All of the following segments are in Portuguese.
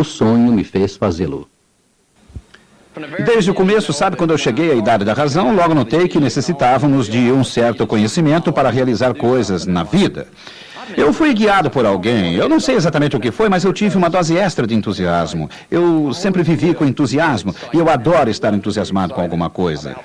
sonho me fez fazê-lo. Desde o começo, sabe, quando eu cheguei à idade da razão, logo notei que necessitávamos de um certo conhecimento para realizar coisas na vida. Eu fui guiado por alguém, eu não sei exatamente o que foi, mas eu tive uma dose extra de entusiasmo. Eu sempre vivi com entusiasmo e eu adoro estar entusiasmado com alguma coisa.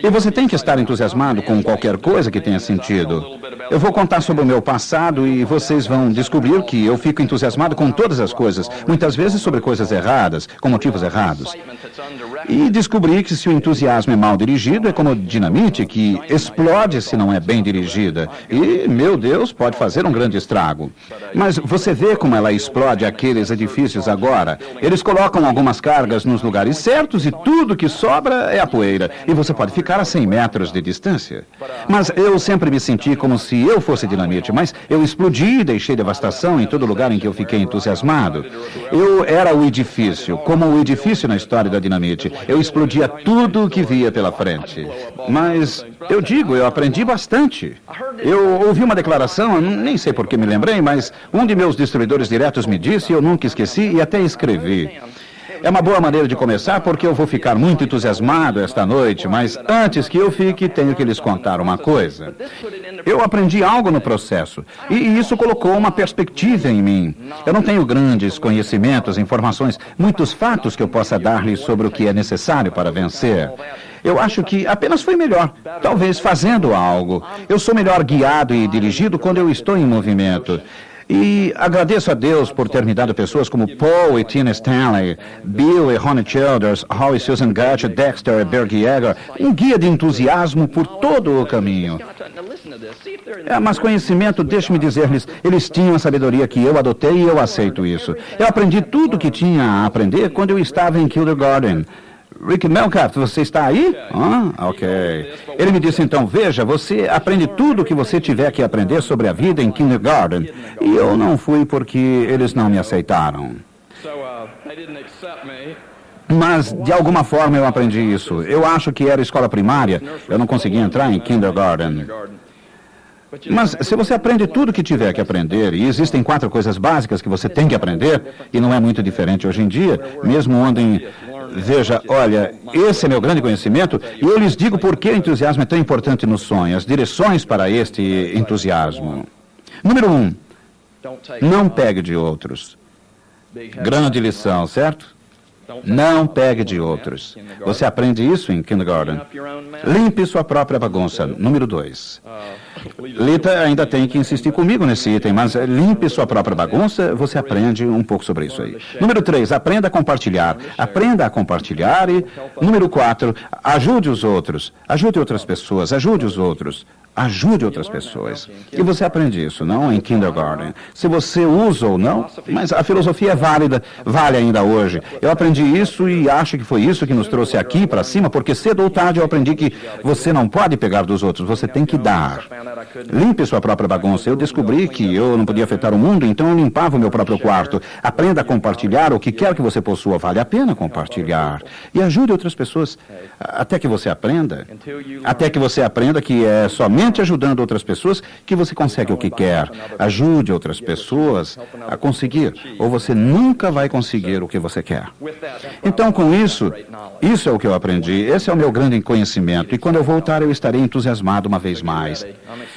E você tem que estar entusiasmado com qualquer coisa que tenha sentido. Eu vou contar sobre o meu passado e vocês vão descobrir que eu fico entusiasmado com todas as coisas, muitas vezes sobre coisas erradas, com motivos errados. E descobri que se o entusiasmo é mal dirigido, é como dinamite que explode se não é bem dirigida. E, meu Deus, pode fazer um grande estrago. Mas você vê como ela explode aqueles edifícios agora. Eles colocam algumas cargas nos lugares certos e tudo que sobra é a poeira. E você pode ficar a 100 metros de distância. Mas eu sempre me senti como se eu fosse dinamite, mas eu explodi e deixei devastação em todo lugar em que eu fiquei entusiasmado. Eu era o edifício, como o edifício na história da dinamite. Eu explodia tudo o que via pela frente. Mas, eu aprendi bastante. Eu ouvi uma declaração, nem sei por que me lembrei, mas um de meus destruidores diretos me disse, eu nunca esqueci e até escrevi. É uma boa maneira de começar porque eu vou ficar muito entusiasmado esta noite, mas antes que eu fique, tenho que lhes contar uma coisa. Eu aprendi algo no processo e isso colocou uma perspectiva em mim. Eu não tenho grandes conhecimentos, informações, muitos fatos que eu possa dar-lhes sobre o que é necessário para vencer. Eu acho que apenas foi melhor, talvez fazendo algo. Eu sou melhor guiado e dirigido quando eu estou em movimento. E agradeço a Deus por ter me dado pessoas como Paul e Tina Stanley, Bill e Ronnie Childers, Hal e Susan Gutch, Dexter e Berg Yeager, um guia de entusiasmo por todo o caminho. Mas conhecimento, deixe-me dizer-lhes, eles tinham a sabedoria que eu adotei e eu aceito isso. Eu aprendi tudo o que tinha a aprender quando eu estava em kindergarten. Rick Melcart, você está aí? Ok. Ele me disse então, veja, você aprende tudo o que você tiver que aprender sobre a vida em kindergarten. E eu não fui porque eles não me aceitaram. Mas, de alguma forma, eu aprendi isso. Eu acho que era escola primária. Eu não conseguia entrar em kindergarten. Mas se você aprende tudo que tiver que aprender, e existem 4 coisas básicas que você tem que aprender, e não é muito diferente hoje em dia, mesmo onde... Veja, olha, esse é meu grande conhecimento, e eu lhes digo por que o entusiasmo é tão importante no sonho, as direções para este entusiasmo. Número 1, não pegue de outros. Grande lição, certo? Não pegue de outros. Você aprende isso em kindergarten. Limpe sua própria bagunça. Número 2. Lita ainda tem que insistir comigo nesse item, mas limpe sua própria bagunça, você aprende um pouco sobre isso aí. Número 3, aprenda a compartilhar. Aprenda a compartilhar e... Número 4, ajude os outros. Ajude outras pessoas, ajude os outros. Ajude outras pessoas. E você aprende isso, não em kindergarten. Se você usa ou não, mas a filosofia é válida, vale ainda hoje. Eu aprendi isso e acho que foi isso que nos trouxe aqui para cima, porque cedo ou tarde eu aprendi que você não pode pegar dos outros, você tem que dar. Limpe sua própria bagunça. Eu descobri que eu não podia afetar o mundo, então eu limpava o meu próprio quarto. Aprenda a compartilhar o que quer que você possua. Vale a pena compartilhar. E ajude outras pessoas até que você aprenda. Até que você aprenda que é somente ajudando outras pessoas que você consegue o que quer. Ajude outras pessoas a conseguir, ou você nunca vai conseguir o que você quer. Então, com isso é o que eu aprendi. Esse é o meu grande conhecimento. E quando eu voltar, eu estarei entusiasmado uma vez mais.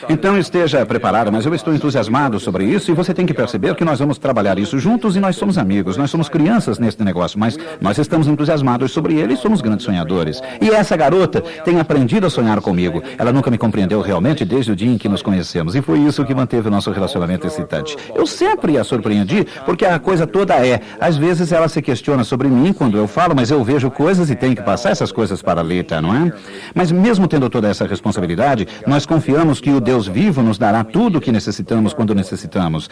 Então, esteja preparado, mas eu estou entusiasmado sobre isso e você tem que perceber que nós vamos trabalhar isso juntos e nós somos amigos, nós somos crianças nesse negócio, mas nós estamos entusiasmados sobre ele e somos grandes sonhadores. E essa garota tem aprendido a sonhar comigo. Ela nunca me compreendeu realmente desde o dia em que nos conhecemos e foi isso que manteve o nosso relacionamento excitante. Eu sempre a surpreendi porque a coisa toda às vezes ela se questiona sobre mim quando eu falo, mas eu vejo coisas e tenho que passar essas coisas para a Lita, não é? Mas mesmo tendo toda essa responsabilidade, nós confiamos que o Deus vivo nos dará tudo o que necessitamos quando necessitamos.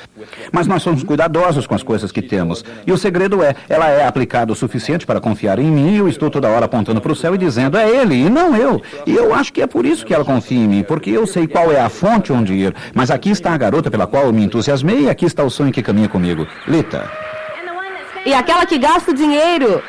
Mas nós somos cuidadosos com as coisas que temos. E o segredo ela é aplicada o suficiente para confiar em mim e eu estou toda hora apontando para o céu e dizendo, é ele e não eu. E eu acho que é por isso que ela confia em mim, porque eu sei qual é a fonte onde ir. Mas aqui está a garota pela qual eu me entusiasmei e aqui está o sonho que caminha comigo. Lita. E aquela que gasta o dinheiro.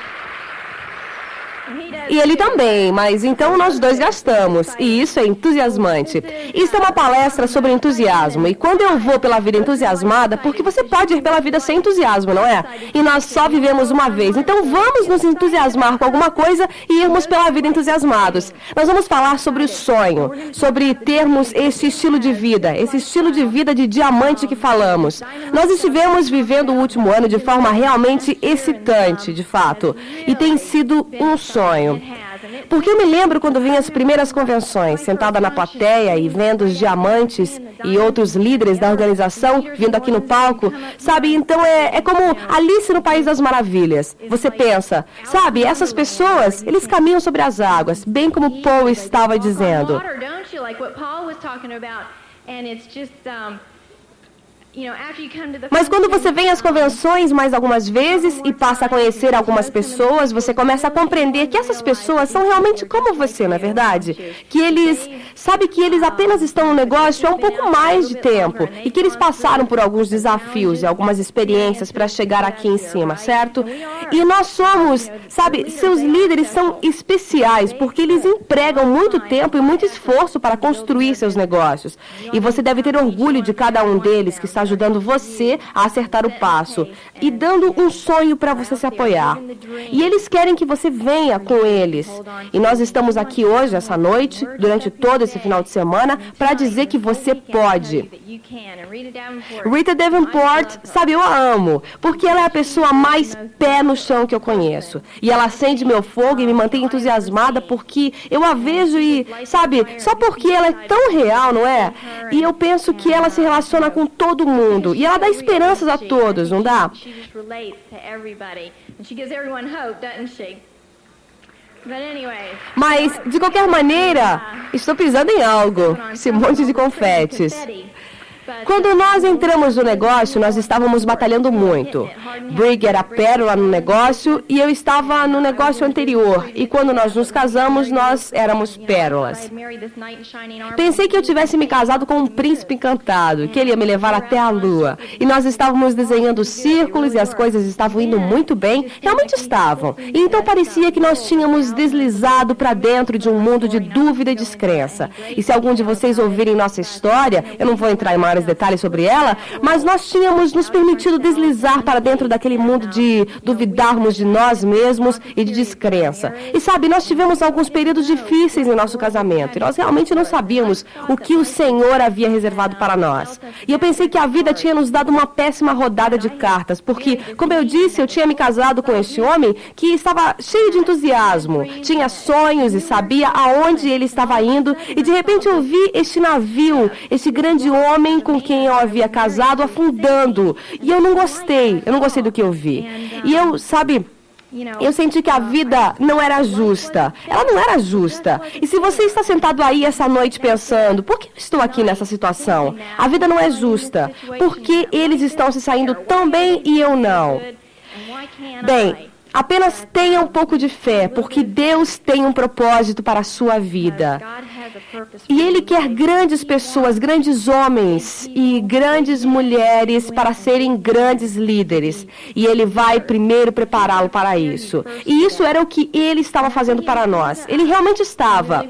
E ele também, mas então nós dois gastamos. E isso é entusiasmante. Isso é uma palestra sobre entusiasmo. E quando eu vou pela vida entusiasmada, porque você pode ir pela vida sem entusiasmo, não é? E nós só vivemos uma vez. Então vamos nos entusiasmar com alguma coisa e irmos pela vida entusiasmados. Nós vamos falar sobre o sonho, sobre termos esse estilo de vida de diamante que falamos. Nós estivemos vivendo o último ano de forma realmente excitante, de fato. E tem sido um sonho. Porque eu me lembro quando vim às primeiras convenções, sentada na plateia e vendo os diamantes e outros líderes da organização vindo aqui no palco, sabe? Então é como Alice no País das Maravilhas. Você pensa, sabe, essas pessoas, eles caminham sobre as águas, bem como Paul estava dizendo. Mas quando você vem às convenções mais algumas vezes e passa a conhecer algumas pessoas, você começa a compreender que essas pessoas são realmente como você, não é verdade? Que eles, sabe que eles apenas estão no negócio há um pouco mais de tempo e que eles passaram por alguns desafios e algumas experiências para chegar aqui em cima, certo? E nós somos, sabe, seus líderes são especiais porque eles empregam muito tempo e muito esforço para construir seus negócios. E você deve ter orgulho de cada um deles que está ajudando você a acertar o passo e dando um sonho para você se apoiar. E eles querem que você venha com eles. E nós estamos aqui hoje, essa noite, durante todo esse final de semana, para dizer que você pode. Rita Davenport, sabe, eu a amo, porque ela é a pessoa mais pé no chão que eu conheço. E ela acende meu fogo e me mantém entusiasmada porque eu a vejo e, sabe, só porque ela é tão real, não é? E eu penso que ela se relaciona com todo mundo. E ela dá esperanças a todos, não dá? Mas, de qualquer maneira, estou pisando em algo. Esse monte de confetes. Quando nós entramos no negócio, nós estávamos batalhando muito. Brig era pérola no negócio e eu estava no negócio anterior. E quando nós nos casamos, nós éramos pérolas. Pensei que eu tivesse me casado com um príncipe encantado, que ele ia me levar até a lua. E nós estávamos desenhando círculos e as coisas estavam indo muito bem. Realmente estavam. E então parecia que nós tínhamos deslizado para dentro de um mundo de dúvida e descrença. E se algum de vocês ouvirem nossa história, eu não vou entrar em maiores detalhes sobre ela, mas nós tínhamos nos permitido deslizar para dentro daquele mundo de duvidarmos de nós mesmos e de descrença. E sabe, nós tivemos alguns períodos difíceis em nosso casamento e nós realmente não sabíamos o que o Senhor havia reservado para nós. E eu pensei que a vida tinha nos dado uma péssima rodada de cartas, porque, como eu disse, eu tinha me casado com este homem que estava cheio de entusiasmo, tinha sonhos e sabia aonde ele estava indo, e de repente eu vi este navio, este grande homem com quem eu havia casado afundando. E eu não gostei do que eu vi. E eu, sabe, eu senti que a vida não era justa. Ela não era justa. E se você está sentado aí essa noite pensando, por que eu estou aqui nessa situação? A vida não é justa. Por que eles estão se saindo tão bem e eu não? Bem, apenas tenha um pouco de fé, porque Deus tem um propósito para a sua vida. E Ele quer grandes pessoas, grandes homens e grandes mulheres para serem grandes líderes. E Ele vai primeiro prepará-lo para isso. E isso era o que Ele estava fazendo para nós. Ele realmente estava.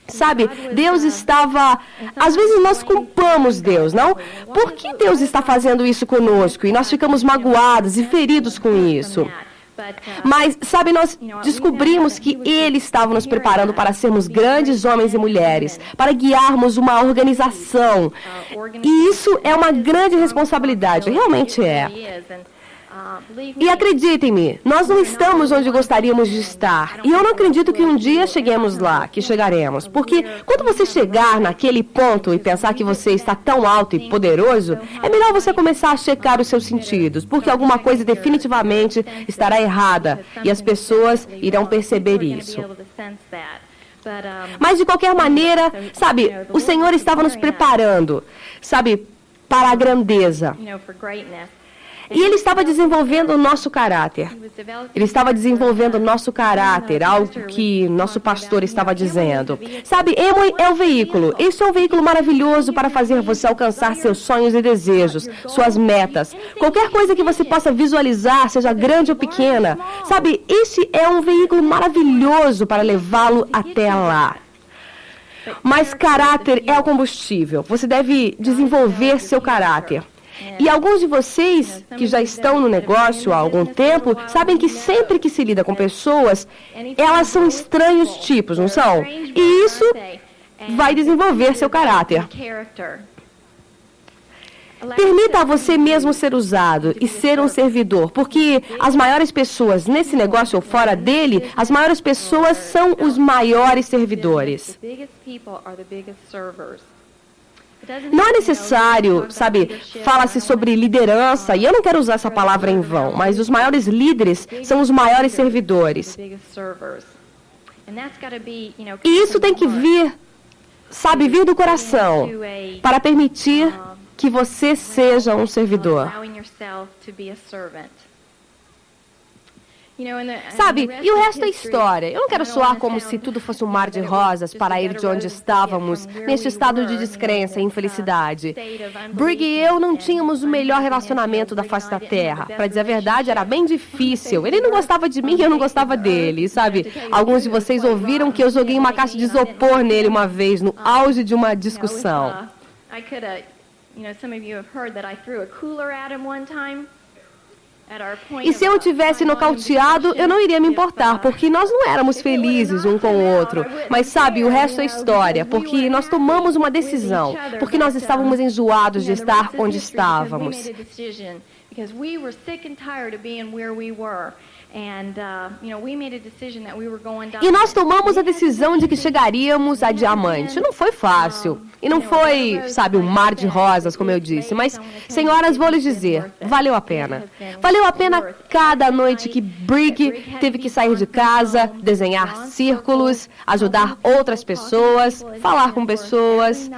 Sabe, Deus estava... Às vezes nós culpamos Deus, não? Por que Deus está fazendo isso conosco? E nós ficamos magoados e feridos com isso. Mas, sabe, nós descobrimos que Ele estava nos preparando para sermos grandes homens e mulheres, para guiarmos uma organização. E isso é uma grande responsabilidade, realmente é. E acreditem-me, nós não estamos onde gostaríamos de estar. E eu não acredito que um dia cheguemos lá, que chegaremos. Porque quando você chegar naquele ponto e pensar que você está tão alto e poderoso, é melhor você começar a checar os seus sentidos, porque alguma coisa definitivamente estará errada e as pessoas irão perceber isso. Mas de qualquer maneira, sabe, o Senhor estava nos preparando, sabe, para a grandeza. E ele estava desenvolvendo o nosso caráter. Ele estava desenvolvendo o nosso caráter, algo que nosso pastor estava dizendo. Sabe, Amway é o veículo. Este é um veículo maravilhoso para fazer você alcançar seus sonhos e desejos, suas metas. Qualquer coisa que você possa visualizar, seja grande ou pequena. Sabe, este é um veículo maravilhoso para levá-lo até lá. Mas caráter é o combustível. Você deve desenvolver seu caráter. E alguns de vocês que já estão no negócio há algum tempo sabem que sempre que se lida com pessoas, elas são estranhos tipos, não são? E isso vai desenvolver seu caráter. Permita a você mesmo ser usado e ser um servidor, porque as maiores pessoas nesse negócio ou fora dele, as maiores pessoas são os maiores servidores. Não é necessário, sabe, fala-se sobre liderança, e eu não quero usar essa palavra em vão, mas os maiores líderes são os maiores servidores. E isso tem que vir, sabe, vir do coração, para permitir que você seja um servidor. Sabe, e o resto é história. Eu não quero soar como se tudo fosse um mar de rosas para ir de onde estávamos, neste estado de descrença e infelicidade. Brig e eu não tínhamos o melhor relacionamento da face da terra. Para dizer a verdade, era bem difícil. Ele não gostava de mim e eu não gostava dele, sabe? Alguns de vocês ouviram que eu joguei uma caixa de isopor nele uma vez, no auge de uma discussão. E se eu tivesse nocauteado, eu não iria me importar, porque nós não éramos felizes um com o outro. Mas sabe, o resto é história, porque nós tomamos uma decisão, porque nós estávamos enjoados de estar onde estávamos. E nós tomamos a decisão de que chegaríamos a diamante. Não foi fácil. E não foi, sabe, um mar de rosas, como eu disse. Mas, senhoras, vou lhes dizer, valeu a pena. Valeu a pena cada noite que Brig teve que sair de casa, desenhar círculos, ajudar outras pessoas, falar com pessoas.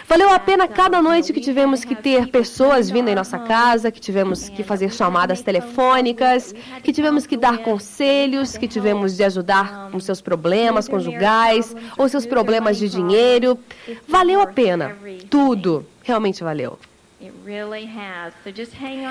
Valeu a pena cada noite que tivemos que ter pessoas vindo em nossa casa, que tivemos que fazer chamadas telefônicas, que tivemos que dar conselhos, que tivemos de ajudar com seus problemas conjugais ou seus problemas de dinheiro. Valeu a pena. Tudo. Realmente valeu.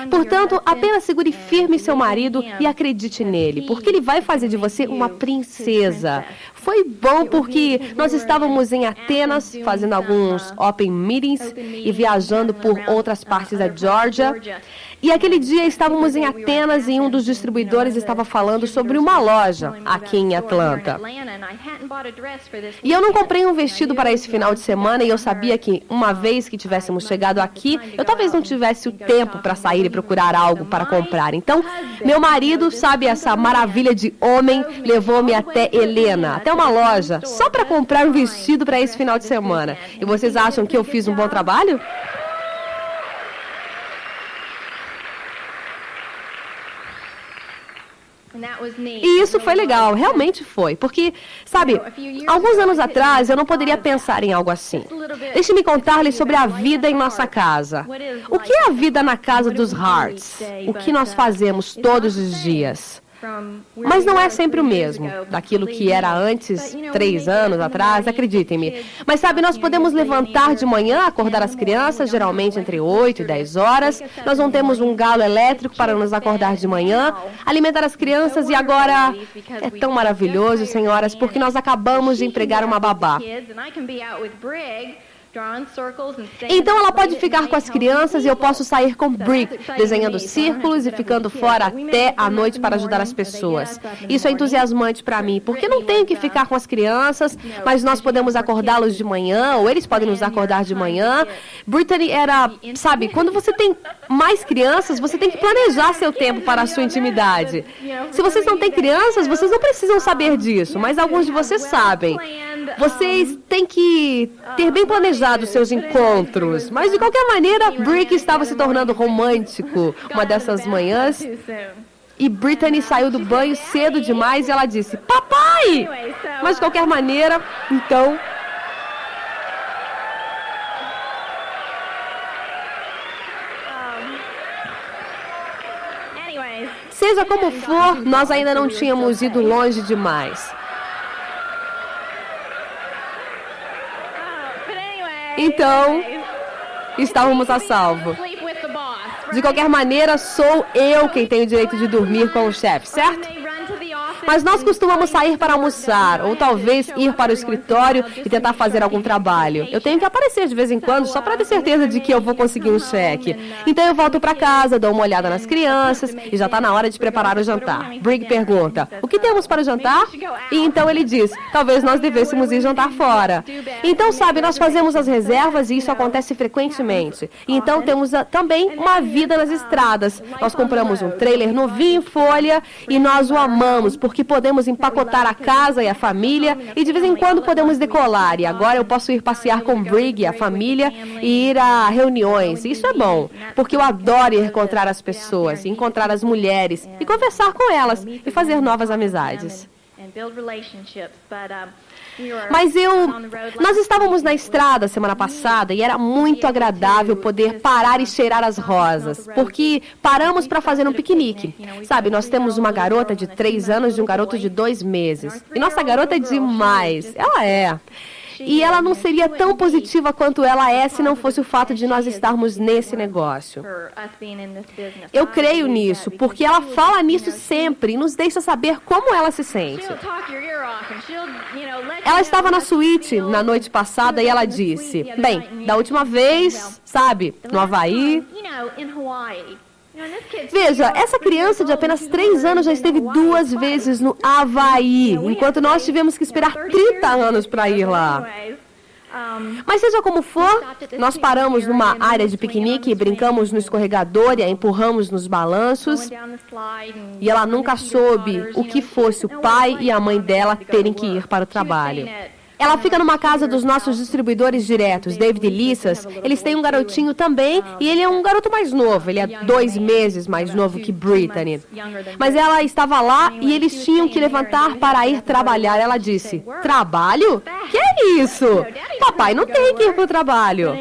Portanto, apenas segure firme seu marido e acredite nele, porque ele vai fazer de você uma princesa. Foi bom porque nós estávamos em Atenas, fazendo alguns open meetings e viajando por outras partes da Geórgia. E aquele dia estávamos em Atenas e um dos distribuidores estava falando sobre uma loja aqui em Atlanta. E eu não comprei um vestido para esse final de semana e eu sabia que, uma vez que tivéssemos chegado aqui, eu talvez não tivesse o tempo para sair e procurar algo para comprar. Então, meu marido, sabe, essa maravilha de homem, levou-me até Helena, até uma loja, só para comprar um vestido para esse final de semana. E vocês acham que eu fiz um bom trabalho? E isso foi legal, realmente foi. Porque, sabe, alguns anos atrás eu não poderia pensar em algo assim. Deixe-me contar-lhes sobre a vida em nossa casa. O que é a vida na casa dos Harts? O que nós fazemos todos os dias? Mas não é sempre o mesmo, daquilo que era antes, 3 anos atrás, acreditem-me. Mas sabe, nós podemos levantar de manhã, acordar as crianças, geralmente entre 8 e 10 horas. Nós não temos um galo elétrico para nos acordar de manhã, alimentar as crianças e agora é tão maravilhoso, senhoras, porque nós acabamos de empregar uma babá. Então ela pode ficar com as crianças e eu posso sair com Brig, desenhando círculos e ficando fora até a noite para ajudar as pessoas. Isso é entusiasmante para mim, porque não tenho que ficar com as crianças, mas nós podemos acordá-los de manhã, ou eles podem nos acordar de manhã. Brittany era, sabe, quando você tem mais crianças, você tem que planejar seu tempo para a sua intimidade. Se vocês não têm crianças, vocês não precisam saber disso, mas alguns de vocês sabem. Vocês têm que ter bem planejado seus encontros. Mas, de qualquer maneira, Brig estava se tornando romântico uma dessas manhãs. E Brittany saiu do banho cedo demais e ela disse, papai! Mas, de qualquer maneira, então... Seja como for, nós ainda não tínhamos ido longe demais. Então, estávamos a salvo. De qualquer maneira, sou eu quem tem o direito de dormir com o chefe, certo? Mas nós costumamos sair para almoçar, ou talvez ir para o escritório e tentar fazer algum trabalho. Eu tenho que aparecer de vez em quando, só para ter certeza de que eu vou conseguir um cheque. Então eu volto para casa, dou uma olhada nas crianças, e já está na hora de preparar o jantar. Brig pergunta, o que temos para o jantar? E então ele diz, talvez nós devêssemos ir jantar fora. Então, sabe, nós fazemos as reservas e isso acontece frequentemente. E então temos também uma vida nas estradas. Nós compramos um trailer novinho em folha e nós o amamos, porque podemos empacotar a casa e a família e de vez em quando podemos decolar. E agora eu posso ir passear com Brig e a família e ir a reuniões. Isso é bom, porque eu adoro ir encontrar as pessoas, encontrar as mulheres e conversar com elas e fazer novas amizades. Mas nós estávamos na estrada semana passada e era muito agradável poder parar e cheirar as rosas, porque paramos para fazer um piquenique. Sabe, nós temos uma garota de 3 anos e um garoto de 2 meses. E nossa garota é demais, ela é. E ela não seria tão positiva quanto ela é se não fosse o fato de nós estarmos nesse negócio. Eu creio nisso, porque ela fala nisso sempre e nos deixa saber como ela se sente. Ela estava na suíte na noite passada e ela disse, bem, da última vez, sabe, no Havaí... Veja, essa criança de apenas 3 anos já esteve 2 vezes no Havaí, enquanto nós tivemos que esperar 30 anos para ir lá. Mas seja como for, nós paramos numa área de piquenique e brincamos no escorregador e a empurramos nos balanços. E ela nunca soube o que fosse o pai e a mãe dela terem que ir para o trabalho. Ela fica numa casa dos nossos distribuidores diretos, David e Lissas. Eles têm um garotinho também, e ele é um garoto mais novo. Ele é 2 meses mais novo que Brittany. Mas ela estava lá e eles tinham que levantar para ir trabalhar. Ela disse, trabalho? Que é isso? Papai não tem que ir para o trabalho.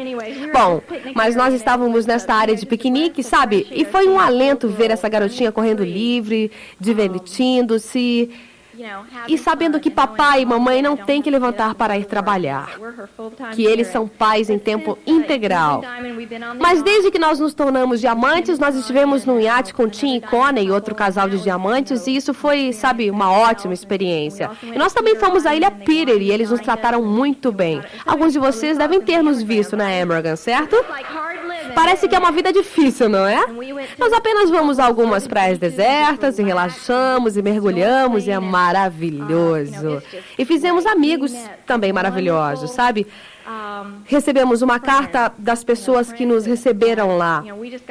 Bom, mas nós estávamos nesta área de piquenique, sabe? E foi um alento ver essa garotinha correndo livre, divertindo-se... E sabendo que papai e mamãe não têm que levantar para ir trabalhar, que eles são pais em tempo integral. Mas desde que nós nos tornamos diamantes, nós estivemos num iate com Tim e Connie, outro casal de diamantes, e isso foi, sabe, uma ótima experiência. E nós também fomos à Ilha Peter e eles nos trataram muito bem. Alguns de vocês devem ter nos visto na Emergan, certo? Parece que é uma vida difícil, não é? Nós apenas vamos a algumas praias desertas e relaxamos e mergulhamos e é maravilhoso. E fizemos amigos também maravilhosos, sabe? Recebemos uma carta das pessoas que nos receberam lá.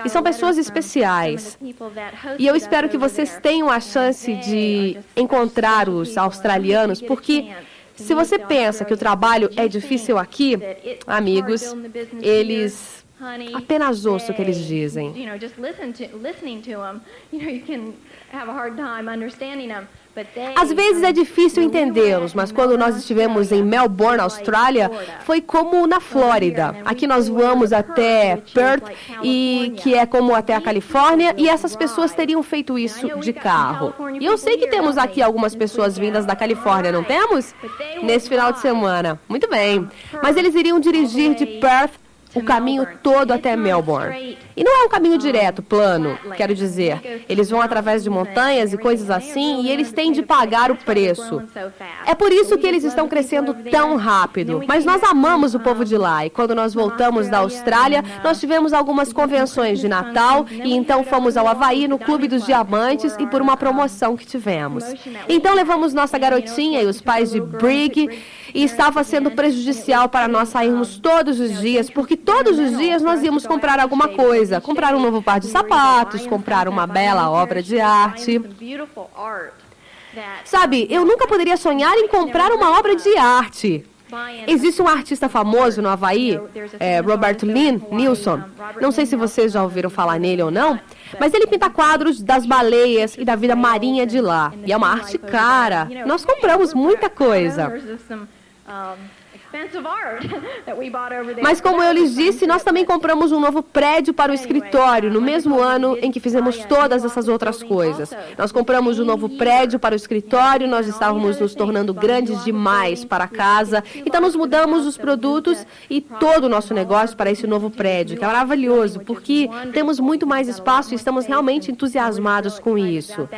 E são pessoas especiais. E eu espero que vocês tenham a chance de encontrar os australianos, porque se você pensa que o trabalho é difícil aqui, amigos, eles... apenas ouço o que eles dizem. Às vezes é difícil entendê-los, mas quando nós estivemos em Melbourne, Austrália, foi como na Flórida. Aqui nós voamos até Perth, que é como até a Califórnia, e essas pessoas teriam feito isso de carro. E eu sei que temos aqui algumas pessoas vindas da Califórnia, não temos? Nesse final de semana. Muito bem. Mas eles iriam dirigir de Perth o caminho todo até Melbourne. E não é um caminho direto, plano, quero dizer. Eles vão através de montanhas e coisas assim, e eles têm de pagar o preço. É por isso que eles estão crescendo tão rápido. Mas nós amamos o povo de lá, e quando nós voltamos da Austrália, nós tivemos algumas convenções de Natal, e então fomos ao Havaí, no Clube dos Diamantes, e por uma promoção que tivemos. Então levamos nossa garotinha e os pais de Brig, e estava sendo prejudicial para nós sairmos todos os dias, porque todos os dias nós íamos comprar alguma coisa, comprar um novo par de sapatos, comprar uma bela obra de arte. Sabe, eu nunca poderia sonhar em comprar uma obra de arte. Existe um artista famoso no Havaí, Robert Lynn Nilsson. Não sei se vocês já ouviram falar nele ou não, mas ele pinta quadros das baleias e da vida marinha de lá. E é uma arte cara. Nós compramos muita coisa. Mas como eu lhes disse, nós também compramos um novo prédio para o escritório, no mesmo ano em que fizemos todas essas outras coisas. Nós compramos um novo prédio para o escritório, nós estávamos nos tornando grandes demais para a casa, então nos mudamos os produtos e todo o nosso negócio para esse novo prédio, que é maravilhoso, porque temos muito mais espaço e estamos realmente entusiasmados com isso.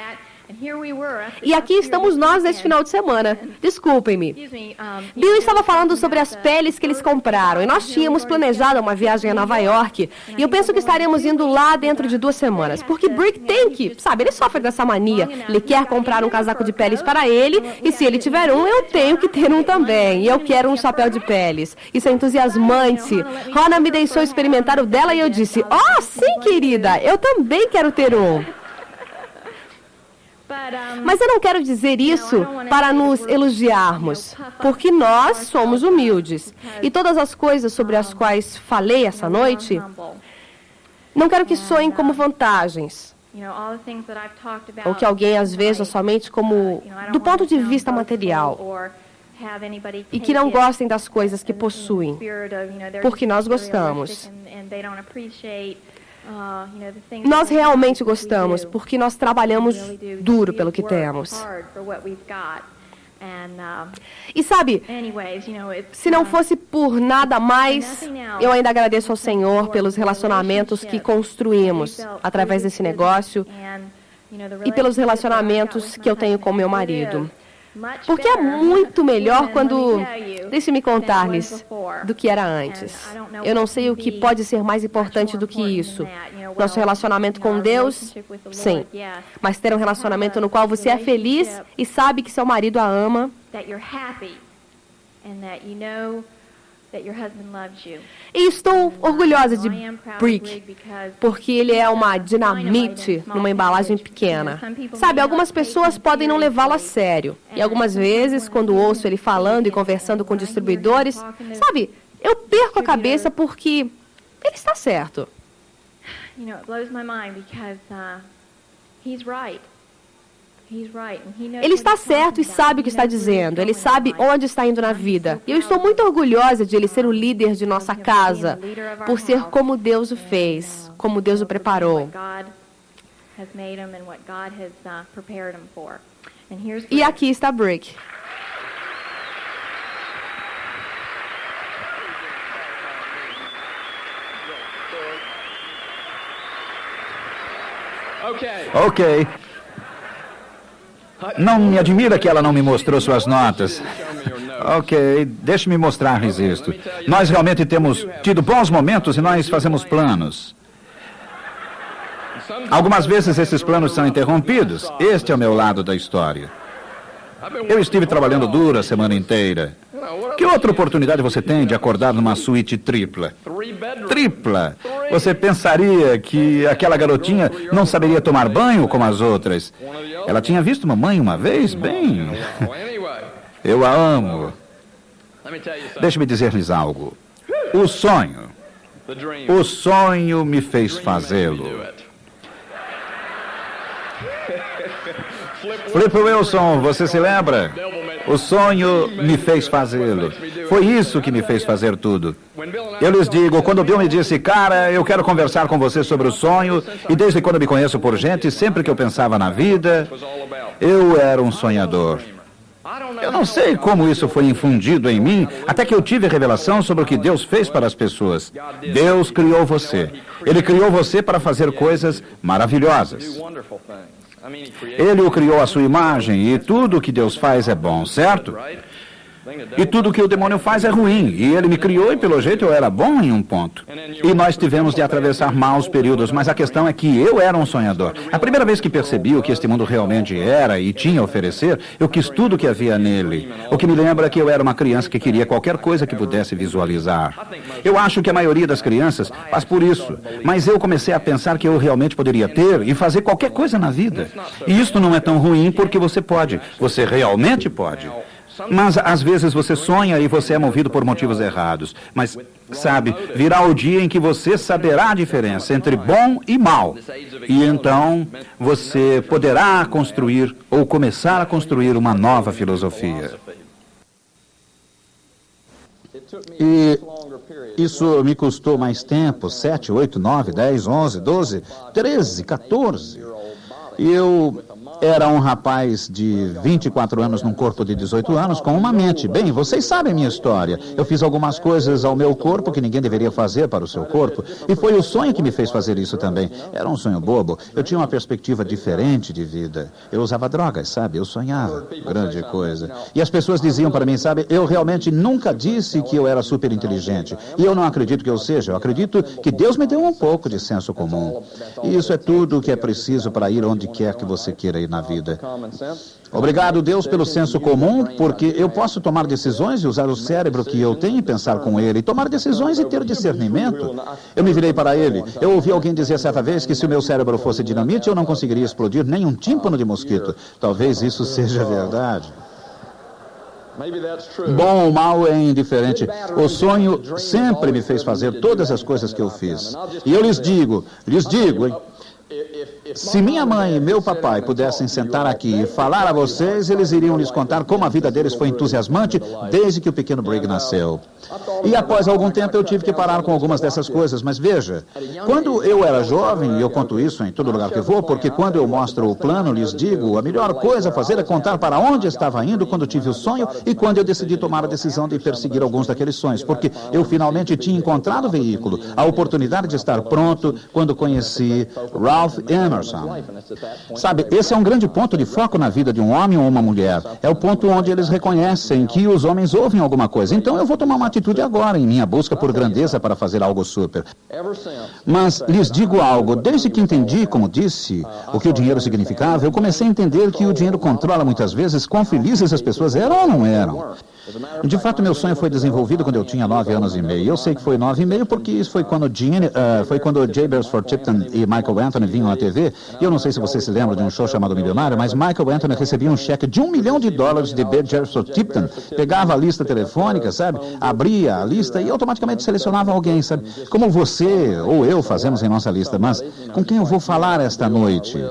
E aqui estamos nós neste final de semana. Desculpem-me. Bill estava falando sobre as peles que eles compraram. E nós tínhamos planejado uma viagem a Nova York. E eu penso que estaremos indo lá dentro de 2 semanas. Porque Brick tem que, sabe, ele sofre dessa mania. Ele quer comprar um casaco de peles para ele. E se ele tiver um, eu tenho que ter um também. E eu quero um chapéu de peles. Isso é entusiasmante. Rona me deixou experimentar o dela e eu disse: "Oh, sim, querida, eu também quero ter um." Mas eu não quero dizer isso para nos elogiarmos, porque nós somos humildes. E todas as coisas sobre as quais falei essa noite, não quero que soem como vantagens, ou que alguém as veja somente como do ponto de vista material, e que não gostem das coisas que possuem, porque nós gostamos. Nós realmente gostamos, porque nós trabalhamos duro pelo que temos. E sabe, se não fosse por nada mais, eu ainda agradeço ao Senhor pelos relacionamentos que construímos através desse negócio e pelos relacionamentos que eu tenho com meu marido. Porque é muito melhor quando, deixe-me contar-lhes, do que era antes. Eu não sei o que pode ser mais importante do que isso. Nosso relacionamento com Deus, sim. Mas ter um relacionamento no qual você é feliz e sabe que seu marido a ama. E estou orgulhosa de Brick, porque ele é uma dinamite numa embalagem pequena. Sabe, algumas pessoas podem não levá-lo a sério. E algumas vezes, quando ouço ele falando e conversando com distribuidores, sabe, eu perco a cabeça porque ele está certo. Ele está certo e sabe o que está dizendo. Ele sabe onde está indo na vida. E eu estou muito orgulhosa de ele ser o líder de nossa casa, por ser como Deus o fez, como Deus o preparou. E aqui está Brick. Ok. Não me admira que ela não me mostrou suas notas. Ok, deixe-me mostrar-lhes isto. Nós realmente temos tido bons momentos e nós fazemos planos. Algumas vezes esses planos são interrompidos. Este é o meu lado da história. Eu estive trabalhando duro a semana inteira. Que outra oportunidade você tem de acordar numa suíte tripla? Tripla! Você pensaria que aquela garotinha não saberia tomar banho como as outras. Ela tinha visto mamãe uma vez? Bem, eu a amo. Deixe-me dizer-lhes algo. O sonho me fez fazê-lo. Flip Wilson, você se lembra? O sonho me fez fazê-lo. Foi isso que me fez fazer tudo. Eu lhes digo, quando o Bill me disse, cara, eu quero conversar com você sobre o sonho, e desde quando me conheço por gente, sempre que eu pensava na vida, eu era um sonhador. Eu não sei como isso foi infundido em mim, até que eu tive a revelação sobre o que Deus fez para as pessoas. Deus criou você. Ele criou você para fazer coisas maravilhosas. Ele o criou à sua imagem, e tudo o que Deus faz é bom, certo? E tudo o que o demônio faz é ruim. E ele me criou e, pelo jeito, eu era bom em um ponto. E nós tivemos de atravessar maus períodos, mas a questão é que eu era um sonhador. A primeira vez que percebi o que este mundo realmente era e tinha a oferecer, eu quis tudo o que havia nele. O que me lembra que eu era uma criança que queria qualquer coisa que pudesse visualizar. Eu acho que a maioria das crianças faz por isso. Mas eu comecei a pensar que eu realmente poderia ter e fazer qualquer coisa na vida. E isso não é tão ruim porque você pode. Você realmente pode. Mas, às vezes, você sonha e você é movido por motivos errados. Mas, sabe, virá o dia em que você saberá a diferença entre bom e mal. E então, você poderá construir ou começar a construir uma nova filosofia. E isso me custou mais tempo, 7, 8, 9, 10, 11, 12, 13, 14. E eu era um rapaz de 24 anos num corpo de 18 anos com uma mente. Bem, vocês sabem a minha história. Eu fiz algumas coisas ao meu corpo que ninguém deveria fazer para o seu corpo. E foi o sonho que me fez fazer isso também. Era um sonho bobo. Eu tinha uma perspectiva diferente de vida. Eu usava drogas, sabe? Eu sonhava. Grande coisa. E as pessoas diziam para mim, sabe? Eu realmente nunca disse que eu era super inteligente. E eu não acredito que eu seja. Eu acredito que Deus me deu um pouco de senso comum. E isso é tudo o que é preciso para ir onde quer que você queira ir na vida. Obrigado, Deus, pelo senso comum, porque eu posso tomar decisões e usar o cérebro que eu tenho e pensar com ele, tomar decisões e ter discernimento. Eu me virei para ele. Eu ouvi alguém dizer certa vez que se o meu cérebro fosse dinamite, eu não conseguiria explodir nem um tímpano de mosquito. Talvez isso seja verdade. Bom ou mal é indiferente. O sonho sempre me fez fazer todas as coisas que eu fiz. E eu lhes digo, hein? Se minha mãe e meu papai pudessem sentar aqui e falar a vocês, eles iriam lhes contar como a vida deles foi entusiasmante desde que o pequeno Brig nasceu. E após algum tempo eu tive que parar com algumas dessas coisas, mas veja, quando eu era jovem, e eu conto isso em todo lugar que vou, porque quando eu mostro o plano, lhes digo, a melhor coisa a fazer é contar para onde estava indo quando tive o sonho e quando eu decidi tomar a decisão de perseguir alguns daqueles sonhos, porque eu finalmente tinha encontrado o veículo, a oportunidade de estar pronto quando conheci Ralph Emerson. Sabe, esse é um grande ponto de foco na vida de um homem ou uma mulher. É o ponto onde eles reconhecem que os homens ouvem alguma coisa. Então eu vou tomar uma atitude agora em minha busca por grandeza para fazer algo super. Mas lhes digo algo, desde que entendi, como disse, o que o dinheiro significava, eu comecei a entender que o dinheiro controla muitas vezes quão felizes as pessoas eram ou não eram. De fato, meu sonho foi desenvolvido quando eu tinha 9 anos e meio. Eu sei que foi 9 e meio porque isso foi quando J. Beresford Tipton e Michael Anthony vinham à TV. E eu não sei se você se lembra de um show chamado Milionário, mas Michael Anthony recebia um cheque de $1 milhão de B. Beresford Tipton, pegava a lista telefônica, sabe? Abria a lista e automaticamente selecionava alguém, sabe? Como você ou eu fazemos em nossa lista. Mas com quem eu vou falar esta noite?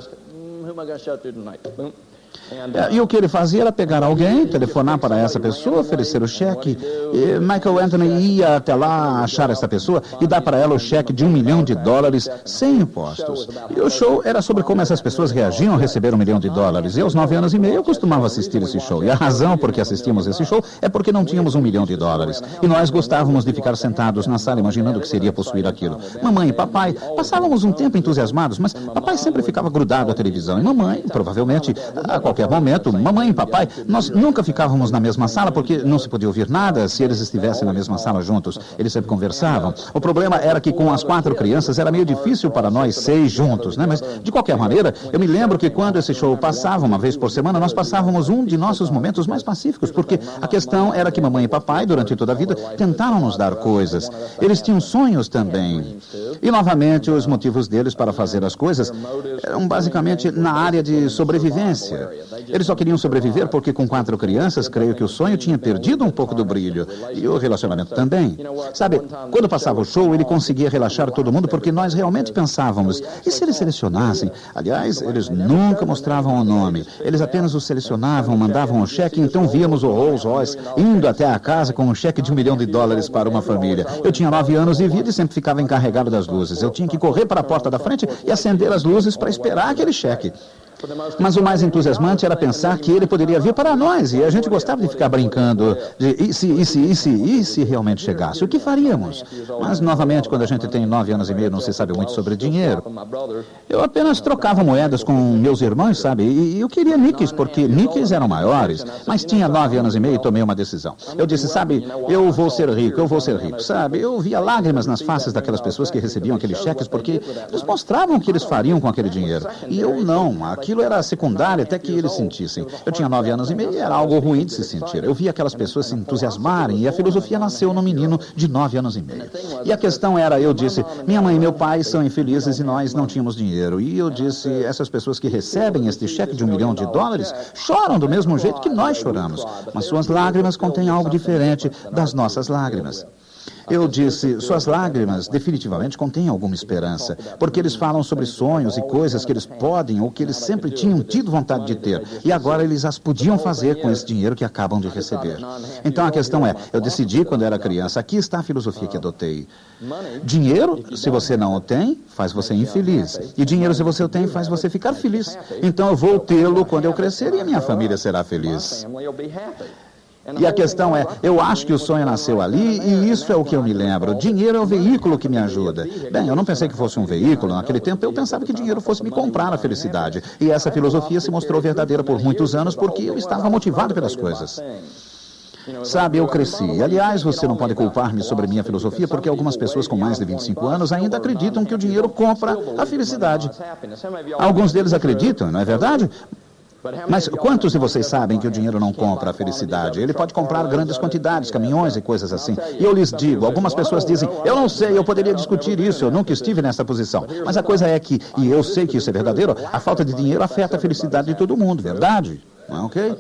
E o que ele fazia era pegar alguém, telefonar para essa pessoa, oferecer o cheque. E Michael Anthony ia até lá achar essa pessoa e dar para ela o cheque de $1 milhão sem impostos. E o show era sobre como essas pessoas reagiam ao receber $1 milhão. E aos 9 anos e meio eu costumava assistir esse show. E a razão por que assistimos esse show é porque não tínhamos $1 milhão. E nós gostávamos de ficar sentados na sala imaginando o que seria possuir aquilo. Mamãe e papai passávamos um tempo entusiasmados, mas papai sempre ficava grudado à televisão. E mamãe, provavelmente, a qualquer momento, mamãe e papai, nós nunca ficávamos na mesma sala porque não se podia ouvir nada se eles estivessem na mesma sala juntos. Eles sempre conversavam. O problema era que com as 4 crianças era meio difícil para nós 6 juntos, né? Mas, de qualquer maneira, eu me lembro que quando esse show passava, uma vez por semana, nós passávamos um de nossos momentos mais pacíficos, porque a questão era que mamãe e papai, durante toda a vida, tentaram nos dar coisas. Eles tinham sonhos também. E, novamente, os motivos deles para fazer as coisas eram basicamente na área de sobrevivência. Eles só queriam sobreviver porque com 4 crianças, creio que o sonho tinha perdido um pouco do brilho. E o relacionamento também. Sabe, quando passava o show, ele conseguia relaxar todo mundo porque nós realmente pensávamos, e se eles selecionassem? Aliás, eles nunca mostravam o nome. Eles apenas o selecionavam, mandavam o cheque, e então víamos o Rolls Royce indo até a casa com um cheque de $1 milhão para uma família. Eu tinha 9 anos de vida e sempre ficava encarregado das luzes. Eu tinha que correr para a porta da frente e acender as luzes para esperar aquele cheque. Mas o mais entusiasmante era pensar que ele poderia vir para nós, e a gente gostava de ficar brincando de e se realmente chegasse, o que faríamos? Mas, novamente, quando a gente tem 9 anos e meio, não se sabe muito sobre dinheiro. Eu apenas trocava moedas com meus irmãos, sabe? E eu queria níqueis, porque níqueis eram maiores, mas tinha 9 anos e meio e tomei uma decisão. Eu disse, sabe, eu vou ser rico, sabe? Eu via lágrimas nas faces daquelas pessoas que recebiam aqueles cheques, porque eles mostravam o que eles fariam com aquele dinheiro. E eu não, aquilo era secundário até que eles sentissem. Eu tinha 9 anos e meio e era algo ruim de se sentir. Eu via aquelas pessoas se entusiasmarem e a filosofia nasceu num menino de 9 anos e meio. E a questão era, eu disse, minha mãe e meu pai são infelizes e nós não tínhamos dinheiro. E eu disse, essas pessoas que recebem este cheque de $1 milhão choram do mesmo jeito que nós choramos. Mas suas lágrimas contêm algo diferente das nossas lágrimas. Eu disse, suas lágrimas definitivamente contêm alguma esperança, porque eles falam sobre sonhos e coisas que eles podem ou que eles sempre tinham tido vontade de ter, e agora eles as podiam fazer com esse dinheiro que acabam de receber. Então a questão é, eu decidi quando era criança, aqui está a filosofia que adotei. Dinheiro, se você não o tem, faz você infeliz. E dinheiro, se você o tem, faz você ficar feliz. Então eu vou tê-lo quando eu crescer e a minha família será feliz. E a questão é, eu acho que o sonho nasceu ali e isso é o que eu me lembro. Dinheiro é o veículo que me ajuda. Bem, eu não pensei que fosse um veículo. Naquele tempo eu pensava que dinheiro fosse me comprar a felicidade. E essa filosofia se mostrou verdadeira por muitos anos porque eu estava motivado pelas coisas. Sabe, eu cresci. Aliás, você não pode culpar-me sobre minha filosofia porque algumas pessoas com mais de 25 anos ainda acreditam que o dinheiro compra a felicidade. Alguns deles acreditam, não é verdade? Mas quantos de vocês sabem que o dinheiro não compra a felicidade? Ele pode comprar grandes quantidades, caminhões e coisas assim. E eu lhes digo, algumas pessoas dizem, eu não sei, eu poderia discutir isso, eu nunca estive nessa posição. Mas a coisa é que, e eu sei que isso é verdadeiro, a falta de dinheiro afeta a felicidade de todo mundo, verdade? Ok?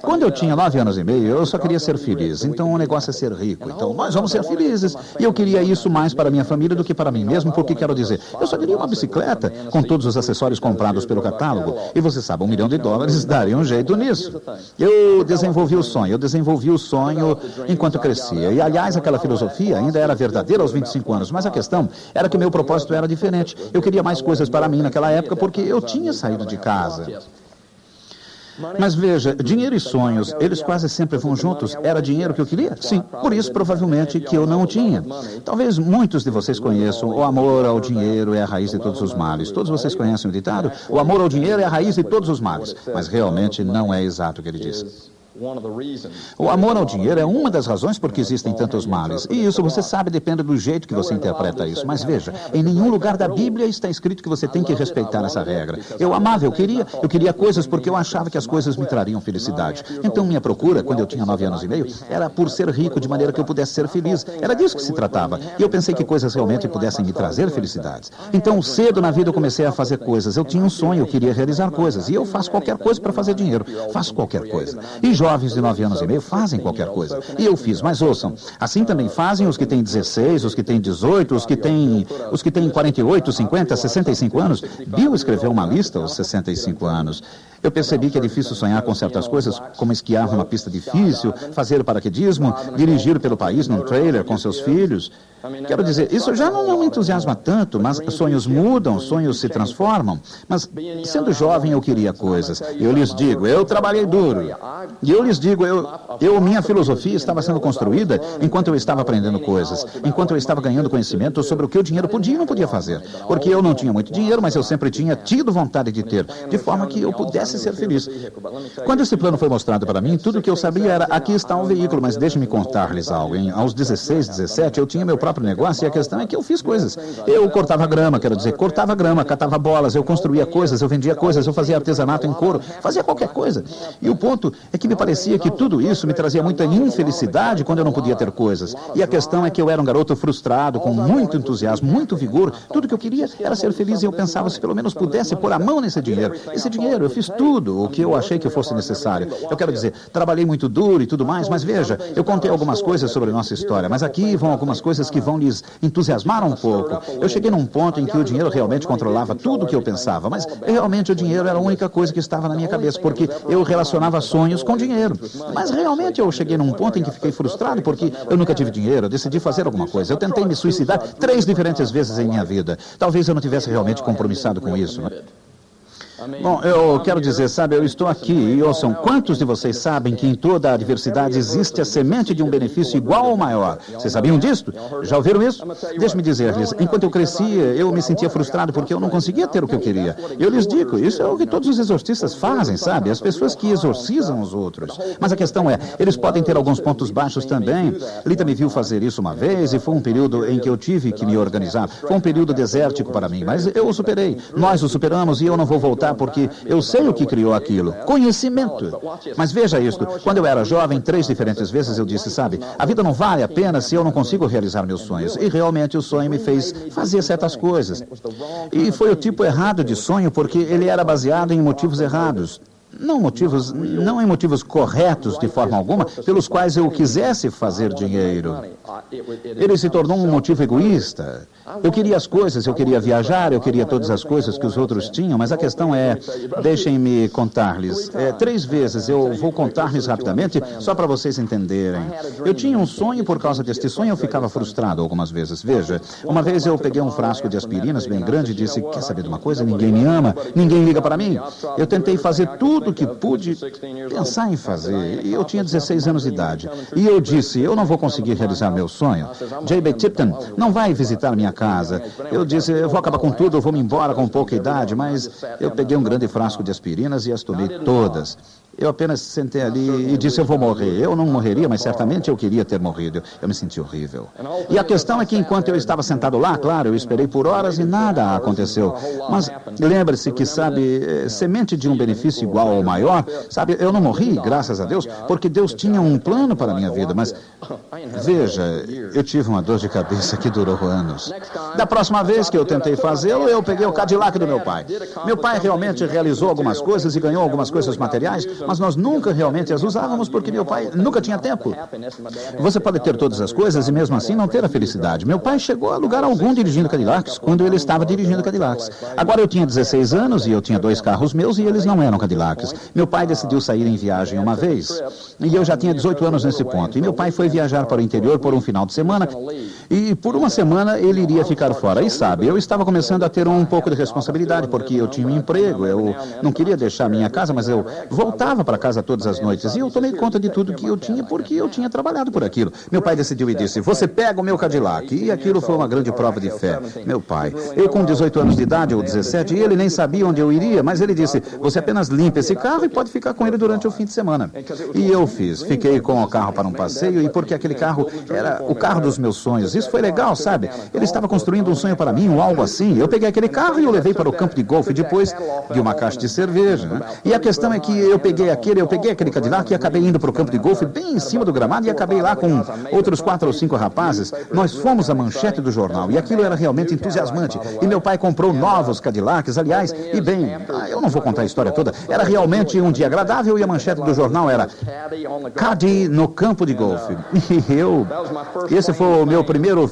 Quando eu tinha 9 anos e meio, eu só queria ser feliz. Então o negócio é ser rico. Então nós vamos ser felizes. E eu queria isso mais para minha família do que para mim mesmo, porque quero dizer, eu só queria uma bicicleta com todos os acessórios comprados pelo catálogo. E você sabe, $1 milhão daria um jeito nisso. Eu desenvolvi o sonho enquanto crescia. E aliás, aquela filosofia ainda era verdadeira aos 25 anos. Mas a questão era que meu propósito era diferente. Eu queria mais coisas para mim naquela época porque eu tinha saído de casa. Mas veja, dinheiro e sonhos, eles quase sempre vão juntos. Era dinheiro que eu queria? Sim. Por isso, provavelmente, que eu não o tinha. Talvez muitos de vocês conheçam, o amor ao dinheiro é a raiz de todos os males. Todos vocês conhecem o ditado? O amor ao dinheiro é a raiz de todos os males. Mas realmente não é exato o que ele diz. O amor ao dinheiro é uma das razões por que existem tantos males. E isso, você sabe, depende do jeito que você interpreta isso. Mas veja, em nenhum lugar da Bíblia está escrito que você tem que respeitar essa regra. Eu amava, eu queria coisas porque eu achava que as coisas me trariam felicidade. Então minha procura, quando eu tinha 9 anos e meio, era por ser rico de maneira que eu pudesse ser feliz. Era disso que se tratava. E eu pensei que coisas realmente pudessem me trazer felicidades. Então cedo na vida eu comecei a fazer coisas. Eu tinha um sonho, eu queria realizar coisas. E eu faço qualquer coisa para fazer dinheiro. Faço qualquer coisa. E jovens de 9 anos e meio fazem qualquer coisa. E eu fiz, mas ouçam, assim também fazem os que têm 16, os que têm 18, os que têm 48, 50, 65 anos. Bill escreveu uma lista aos 65 anos. Eu percebi que é difícil sonhar com certas coisas, como esquiar numa pista difícil, fazer paraquedismo, dirigir pelo país num trailer com seus filhos. Quero dizer, isso já não me entusiasma tanto, mas sonhos mudam, sonhos se transformam. Mas, sendo jovem, eu queria coisas. Eu lhes digo, eu trabalhei duro. E eu lhes digo, minha filosofia estava sendo construída enquanto eu estava aprendendo coisas, enquanto eu estava ganhando conhecimento sobre o que o dinheiro podia e não podia fazer. Porque eu não tinha muito dinheiro, mas eu sempre tinha tido vontade de ter, de forma que eu pudesse ser feliz. Quando esse plano foi mostrado para mim, tudo o que eu sabia era, aqui está um veículo, mas deixe-me contar-lhes algo. Aos 16, 17, eu tinha meu próprio negócio e a questão é que eu fiz coisas. Eu cortava grama, catava bolas, eu construía coisas, eu vendia coisas, eu fazia artesanato em couro, fazia qualquer coisa. E o ponto é que me parecia que tudo isso me trazia muita infelicidade quando eu não podia ter coisas. E a questão é que eu era um garoto frustrado, com muito entusiasmo, muito vigor. Tudo que eu queria era ser feliz e eu pensava se pelo menos pudesse pôr a mão nesse dinheiro. Esse dinheiro, eu fiz tudo o que eu achei que fosse necessário. Eu quero dizer, trabalhei muito duro e tudo mais, mas veja, eu contei algumas coisas sobre nossa história, mas aqui vão algumas coisas que vão lhes entusiasmar um pouco. Eu cheguei num ponto em que o dinheiro realmente controlava tudo o que eu pensava, mas realmente o dinheiro era a única coisa que estava na minha cabeça, porque eu relacionava sonhos com dinheiro. Mas realmente eu cheguei num ponto em que fiquei frustrado, porque eu nunca tive dinheiro, eu decidi fazer alguma coisa. Eu tentei me suicidar 3 diferentes vezes em minha vida. Talvez eu não tivesse realmente compromissado com isso. Bom, eu quero dizer, sabe, eu estou aqui e ouçam, quantos de vocês sabem que em toda a diversidade existe a semente de um benefício igual ou maior? Vocês sabiam disso? Já ouviram isso? Deixe-me dizer-lhes, enquanto eu crescia, eu me sentia frustrado porque eu não conseguia ter o que eu queria. Eu lhes digo, isso é o que todos os exorcistas fazem, sabe? As pessoas que exorcizam os outros. Mas a questão é, eles podem ter alguns pontos baixos também. Lita me viu fazer isso uma vez e foi um período em que eu tive que me organizar. Foi um período desértico para mim, mas eu o superei. Nós o superamos e eu não vou voltar porque eu sei o que criou aquilo. Conhecimento. Mas veja isto, quando eu era jovem, 3 diferentes vezes eu disse, sabe, a vida não vale a pena se eu não consigo realizar meus sonhos. E realmente o sonho me fez fazer certas coisas. E foi o tipo errado de sonho porque ele era baseado em motivos errados. não em motivos corretos de forma alguma, pelos quais eu quisesse fazer dinheiro. Ele se tornou um motivo egoísta. Eu queria as coisas, eu queria viajar, eu queria todas as coisas que os outros tinham, mas a questão é, deixem-me contar-lhes. 3 vezes, eu vou contar-lhes rapidamente, só para vocês entenderem. Eu tinha um sonho e por causa deste sonho eu ficava frustrado algumas vezes. Veja, uma vez eu peguei um frasco de aspirinas bem grande e disse, quer saber de uma coisa? Ninguém me ama, ninguém liga para mim. Eu tentei fazer tudo o que pude pensar em fazer, e eu tinha 16 anos de idade. E eu disse, eu não vou conseguir realizar meu sonho. J.B. Tipton não vai visitar minha casa. Eu disse, eu vou acabar com tudo, eu vou me embora com pouca idade, mas eu peguei um grande frasco de aspirinas e as tomei todas. Eu apenas sentei ali e disse, eu vou morrer. Eu não morreria, mas certamente eu queria ter morrido. Eu me senti horrível. E a questão é que enquanto eu estava sentado lá, claro, eu esperei por horas e nada aconteceu. Mas lembre-se que, sabe, semente de um benefício igual ou maior, sabe, eu não morri, graças a Deus, porque Deus tinha um plano para a minha vida, mas veja, eu tive uma dor de cabeça que durou anos. Da próxima vez que eu tentei fazê-lo, eu peguei o Cadillac do meu pai. Meu pai realmente realizou algumas coisas e ganhou algumas coisas materiais, mas nós nunca realmente as usávamos porque meu pai nunca tinha tempo. Você pode ter todas as coisas e mesmo assim não ter a felicidade. Meu pai chegou a lugar algum dirigindo Cadillacs, quando ele estava dirigindo Cadillacs. Agora eu tinha 16 anos e eu tinha 2 carros meus e eles não eram Cadillacs. Meu pai decidiu sair em viagem uma vez e eu já tinha 18 anos nesse ponto. E meu pai foi viajar para o interior por um final de semana e por uma semana ele iria ficar fora. E sabe, eu estava começando a ter um pouco de responsabilidade porque eu tinha um emprego, eu não queria deixar minha casa, mas eu voltava para casa todas as noites e eu tomei conta de tudo que eu tinha porque eu tinha trabalhado por aquilo. Meu pai decidiu e disse, você pega o meu Cadillac. E aquilo foi uma grande prova de fé. Meu pai, eu com 18 anos de idade ou 17, e ele nem sabia onde eu iria, mas ele disse, você apenas limpa esse carro e pode ficar com ele durante o fim de semana. E eu fiz, fiquei com o carro para um passeio e porque aquele carro era o carro dos meus sonhos. Isso foi legal, sabe? Ele estava construindo um sonho para mim ou algo assim. Eu peguei aquele carro e o levei para o campo de golfe depois de uma caixa de cerveja. Né? E a questão é que eu peguei aquele Cadillac e acabei indo para o campo de golfe bem em cima do gramado e acabei lá com outros 4 ou 5 rapazes. Nós fomos a manchete do jornal e aquilo era realmente entusiasmante. E meu pai comprou novos Cadillacs, aliás, e bem, eu não vou contar a história toda, era realmente um dia agradável e a manchete do jornal era Caddy no campo de golfe. E esse foi o meu primeiro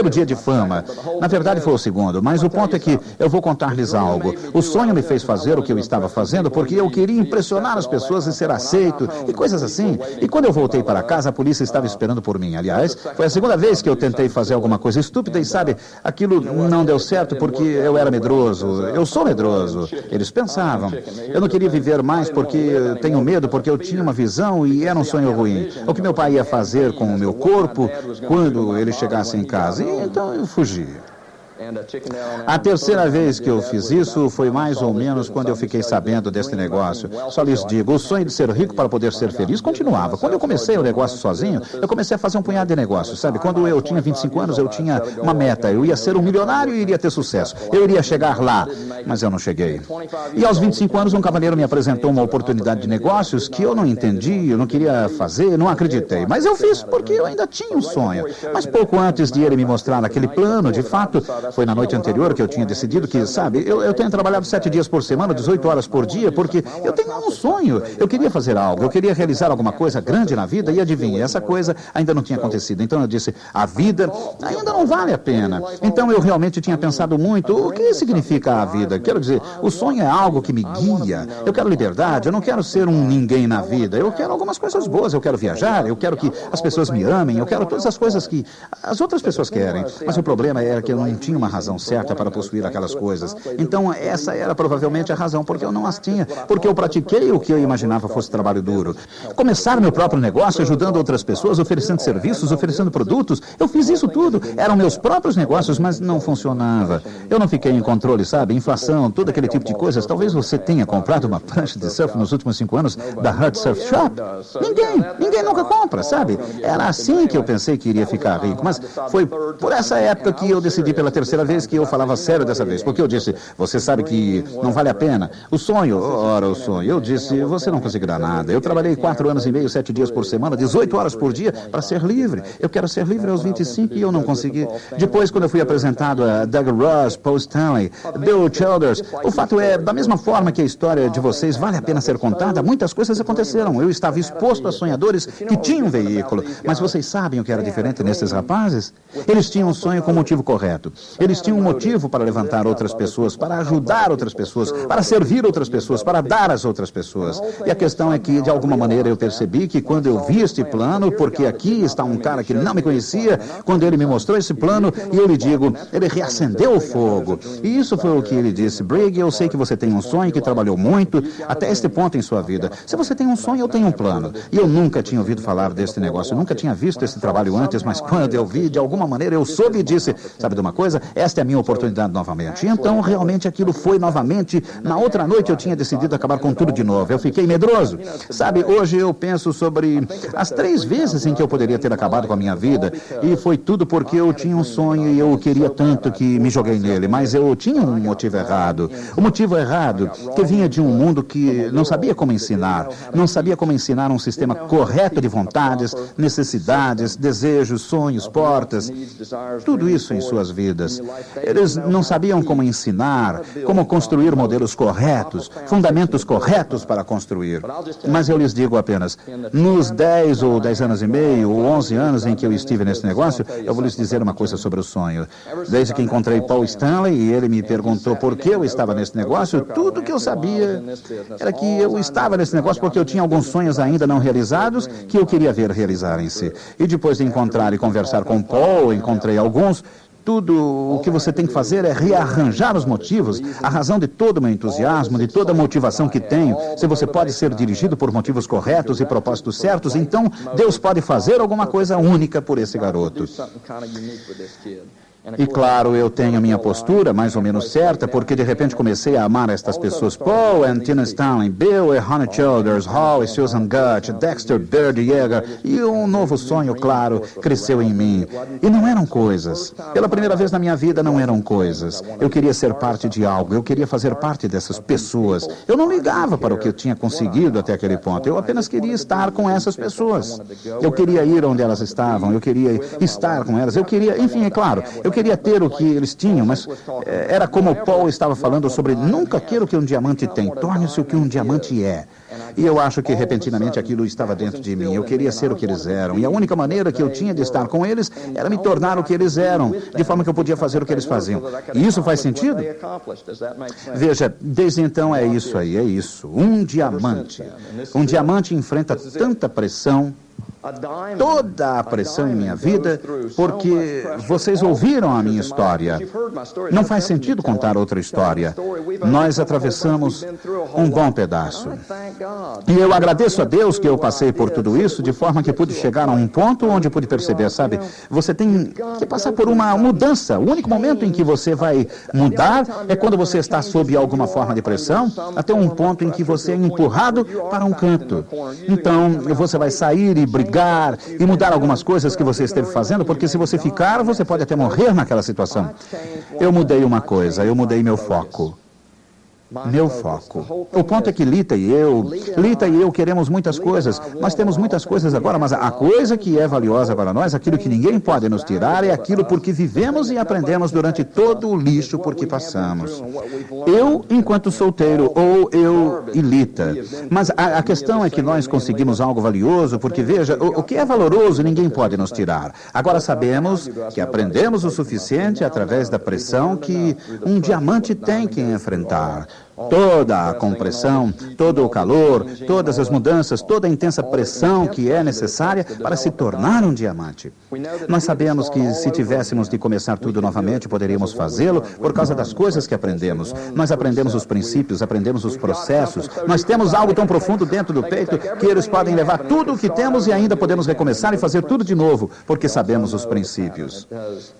dia de fama. Na verdade foi o segundo, mas o ponto é que eu vou contar-lhes algo. O sonho me fez fazer o que eu estava fazendo porque eu queria impressionar as pessoas e ser aceito e coisas assim. E quando eu voltei para casa, a polícia estava esperando por mim. Aliás, foi a segunda vez que eu tentei fazer alguma coisa estúpida e sabe, aquilo não deu certo porque eu era medroso. Eu sou medroso. Eles pensavam. Eu não queria viver mais porque eu tenho medo, porque eu tinha uma visão e era um sonho ruim. O que meu pai ia fazer com o meu corpo quando ele chegasse em casa. E então eu fugi. A terceira vez que eu fiz isso foi mais ou menos quando eu fiquei sabendo desse negócio. Só lhes digo, o sonho de ser rico para poder ser feliz continuava. Quando eu comecei o negócio sozinho, eu comecei a fazer um punhado de negócios, sabe? Quando eu tinha 25 anos, eu tinha uma meta. Eu ia ser um milionário e iria ter sucesso. Eu iria chegar lá, mas eu não cheguei. E aos 25 anos, um cavalheiro me apresentou uma oportunidade de negócios que eu não entendi, eu não queria fazer, não acreditei. Mas eu fiz porque eu ainda tinha um sonho. Mas pouco antes de ele me mostrar aquele plano, de fato, foi na noite anterior que eu tinha decidido que, sabe, eu tenho trabalhado 7 dias por semana, 18 horas por dia, porque eu tenho um sonho. Eu queria fazer algo, eu queria realizar alguma coisa grande na vida e adivinha, essa coisa ainda não tinha acontecido. Então eu disse, a vida ainda não vale a pena. Então eu realmente tinha pensado muito, o que significa a vida? Quero dizer, o sonho é algo que me guia. Eu quero liberdade, eu não quero ser um ninguém na vida. Eu quero algumas coisas boas, eu quero viajar, eu quero que as pessoas me amem, eu quero todas as coisas que as outras pessoas querem. Mas o problema era que eu não tinha uma razão certa para possuir aquelas coisas. Então, essa era provavelmente a razão, porque eu não as tinha, porque eu pratiquei o que eu imaginava fosse trabalho duro. Começar meu próprio negócio, ajudando outras pessoas, oferecendo serviços, oferecendo produtos, eu fiz isso tudo. Eram meus próprios negócios, mas não funcionava. Eu não fiquei em controle, sabe? Inflação, todo aquele tipo de coisas. Talvez você tenha comprado uma prancha de surf nos últimos 5 anos da Hurt Surf Shop. Ninguém nunca compra, sabe? Era assim que eu pensei que iria ficar rico, mas foi por essa época que eu decidi pela terceira terceira vez que eu falava sério dessa vez, porque eu disse, você sabe que não vale a pena. O sonho, ora, o sonho. Eu disse, você não conseguirá nada. Eu trabalhei 4 anos e meio, 7 dias por semana, 18 horas por dia, para ser livre. Eu quero ser livre aos 25 e eu não consegui. Depois, quando eu fui apresentado a Doug Ross, Paul Stanley, Bill Childers, o fato é, da mesma forma que a história de vocês vale a pena ser contada, muitas coisas aconteceram. Eu estava exposto a sonhadores que tinham um veículo. Mas vocês sabem o que era diferente nesses rapazes? Eles tinham um sonho com o motivo correto. Eles tinham um motivo para levantar outras pessoas, para ajudar outras pessoas, para servir outras pessoas, para dar às outras pessoas. E a questão é que, de alguma maneira, eu percebi que quando eu vi este plano, porque aqui está um cara que não me conhecia, quando ele me mostrou esse plano, e eu lhe digo, ele reacendeu o fogo. E isso foi o que ele disse, Briggs, eu sei que você tem um sonho, que trabalhou muito, até este ponto em sua vida. Se você tem um sonho, eu tenho um plano. E eu nunca tinha ouvido falar deste negócio, eu nunca tinha visto esse trabalho antes, mas quando eu vi, de alguma maneira, eu soube e disse, sabe de uma coisa? Esta é a minha oportunidade novamente. E então, realmente, aquilo foi novamente. Na outra noite, eu tinha decidido acabar com tudo de novo. Eu fiquei medroso. Sabe, hoje eu penso sobre as 3 vezes em que eu poderia ter acabado com a minha vida. E foi tudo porque eu tinha um sonho e eu queria tanto que me joguei nele. Mas eu tinha um motivo errado. O motivo errado que vinha de um mundo que não sabia como ensinar. Não sabia como ensinar um sistema correto de vontades, necessidades, desejos, sonhos, portas. Tudo isso em suas vidas. Eles não sabiam como ensinar, como construir modelos corretos, fundamentos corretos para construir. Mas eu lhes digo apenas, nos 10 ou 10 anos e meio, ou 11 anos em que eu estive nesse negócio, eu vou lhes dizer uma coisa sobre o sonho. Desde que encontrei Paul Stanley e ele me perguntou por que eu estava nesse negócio, tudo que eu sabia era que eu estava nesse negócio porque eu tinha alguns sonhos ainda não realizados que eu queria ver realizarem-se. E depois de encontrar e conversar com Paul, encontrei alguns. Tudo o que você tem que fazer é rearranjar os motivos, a razão de todo o meu entusiasmo, de toda a motivação que tenho. Se você pode ser dirigido por motivos corretos e propósitos certos, então Deus pode fazer alguma coisa única por esse garoto. E claro, eu tenho a minha postura mais ou menos certa, porque de repente comecei a amar estas pessoas. Paul e Tina Stanley, Bill e Honey Childers, Hall e Susan Gutch, Dexter Bird Yeager, e um novo sonho, claro, cresceu em mim. E não eram coisas. Pela primeira vez na minha vida, não eram coisas. Eu queria ser parte de algo, eu queria fazer parte dessas pessoas. Eu não ligava para o que eu tinha conseguido até aquele ponto, eu apenas queria estar com essas pessoas. Eu queria ir onde elas estavam, eu queria estar com elas, eu queria, enfim, é claro, eu queria ter o que eles tinham, mas era como o Paul estava falando sobre nunca queira o que um diamante tem, torne-se o que um diamante é. E eu acho que repentinamente aquilo estava dentro de mim. Eu queria ser o que eles eram. E a única maneira que eu tinha de estar com eles era me tornar o que eles eram, de forma que eu podia fazer o que eles faziam. E isso faz sentido? Veja, desde então é isso aí, é isso. Um diamante. Um diamante enfrenta tanta pressão, toda a pressão em minha vida, porque vocês ouviram a minha história. Não faz sentido contar outra história. Nós atravessamos um bom pedaço. E eu agradeço a Deus que eu passei por tudo isso, de forma que pude chegar a um ponto onde pude perceber, sabe, você tem que passar por uma mudança. O único momento em que você vai mudar é quando você está sob alguma forma de pressão, até um ponto em que você é empurrado para um canto. Então, você vai sair e brigar e mudar algumas coisas que você esteve fazendo, porque se você ficar, você pode até morrer naquela situação. Eu mudei uma coisa, eu mudei meu foco. Meu foco. O ponto é que Lita e eu queremos muitas coisas. Nós temos muitas coisas agora, mas a coisa que é valiosa para nós, aquilo que ninguém pode nos tirar, é aquilo por que vivemos e aprendemos durante todo o lixo por que passamos. Eu, enquanto solteiro, ou eu e Lita. Mas a questão é que nós conseguimos algo valioso, porque veja, o que é valoroso ninguém pode nos tirar. Agora sabemos que aprendemos o suficiente através da pressão que um diamante tem que enfrentar. Toda a compressão, todo o calor, todas as mudanças, toda a intensa pressão que é necessária para se tornar um diamante. Nós sabemos que se tivéssemos de começar tudo novamente, poderíamos fazê-lo por causa das coisas que aprendemos. Nós aprendemos os princípios, aprendemos os processos. Nós temos algo tão profundo dentro do peito que eles podem levar tudo o que temos e ainda podemos recomeçar e fazer tudo de novo, porque sabemos os princípios.